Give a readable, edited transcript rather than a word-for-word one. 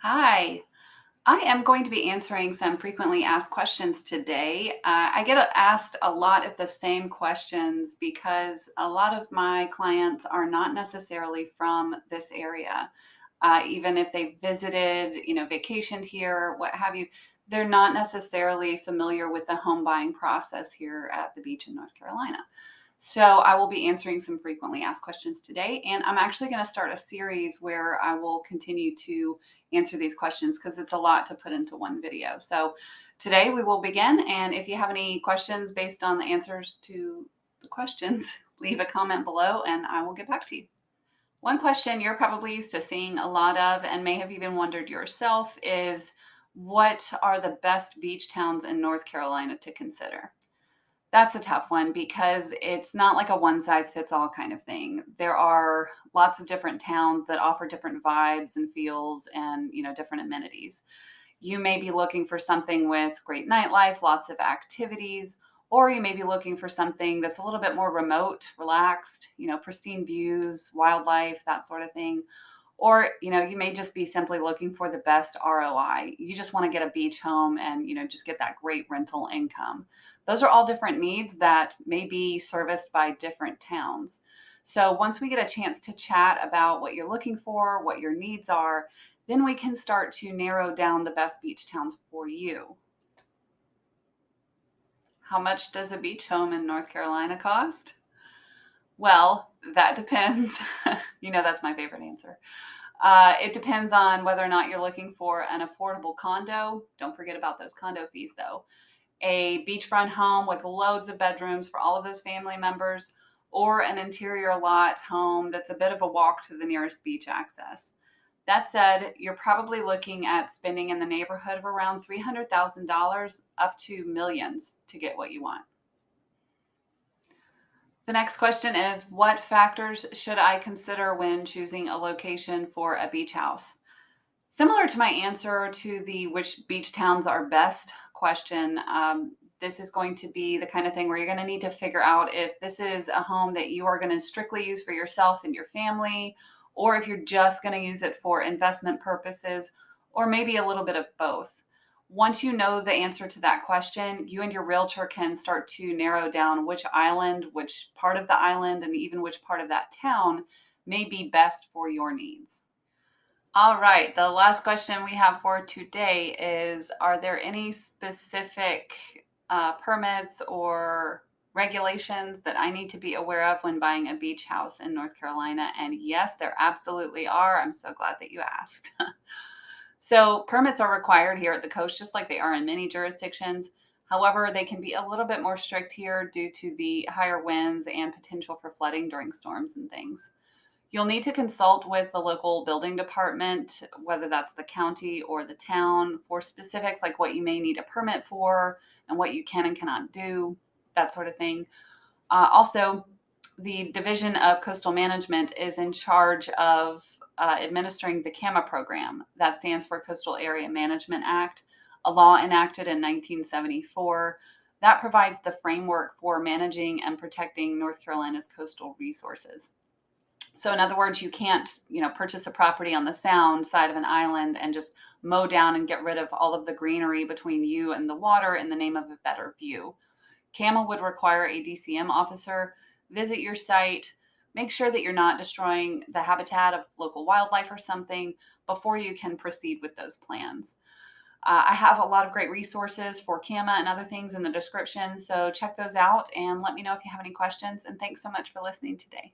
Hi, I am going to be answering some frequently asked questions today. I get asked a lot of the same questions because a lot of my clients are not necessarily from this area. Even if they visited, vacationed here, what have you, they're not necessarily familiar with the home buying process here at the beach in North Carolina. So I will be answering some frequently asked questions today, and I'm actually going to start a series where I will continue to answer these questions because it's a lot to put into one video. So today we will begin, and if you have any questions based on the answers to the questions, leave a comment below and I will get back to you. One question you're probably used to seeing a lot of and may have even wondered yourself is, what are the best beach towns in North Carolina to consider? That's a tough one because it's not like a one size fits all kind of thing. There are lots of different towns that offer different vibes and feels and, different amenities. You may be looking for something with great nightlife, lots of activities, or you may be looking for something that's a little bit more remote, relaxed, pristine views, wildlife, that sort of thing. Or, you may just be simply looking for the best ROI. You just want to get a beach home and, just get that great rental income. Those are all different needs that may be serviced by different towns. So once we get a chance to chat about what you're looking for, what your needs are, then we can start to narrow down the best beach towns for you. How much does a beach home in North Carolina cost? Well, that depends. That's my favorite answer. It depends on whether or not you're looking for an affordable condo. Don't forget about those condo fees, though. A beachfront home with loads of bedrooms for all of those family members, or an interior lot home that's a bit of a walk to the nearest beach access. That said, you're probably looking at spending in the neighborhood of around $300,000 up to millions to get what you want. The next question is, what factors should I consider when choosing a location for a beach house? Similar to my answer to the which beach towns are best question, this is going to be the kind of thing where you're going to need to figure out if this is a home that you are going to strictly use for yourself and your family, or if you're just going to use it for investment purposes, or maybe a little bit of both. Once you know the answer to that question, you and your realtor can start to narrow down which island, which part of the island, and even which part of that town may be best for your needs. All right. The last question we have for today is, are there any specific permits or regulations that I need to be aware of when buying a beach house in North Carolina? And yes, there absolutely are. I'm so glad that you asked. So permits are required here at the coast, just like they are in many jurisdictions. However, they can be a little bit more strict here due to the higher winds and potential for flooding during storms and things. You'll need to consult with the local building department, whether that's the county or the town, for specifics like what you may need a permit for and what you can and cannot do, that sort of thing. Also, the Division of Coastal Management is in charge of administering the CAMA program. That stands for Coastal Area Management Act, a law enacted in 1974 that provides the framework for managing and protecting North Carolina's coastal resources. So in other words, you can't, purchase a property on the sound side of an island and just mow down and get rid of all of the greenery between you and the water in the name of a better view. CAMA would require a DCM officer visit your site, make sure that you're not destroying the habitat of local wildlife or something before you can proceed with those plans. I have a lot of great resources for CAMA and other things in the description, so check those out and let me know if you have any questions. And thanks so much for listening today.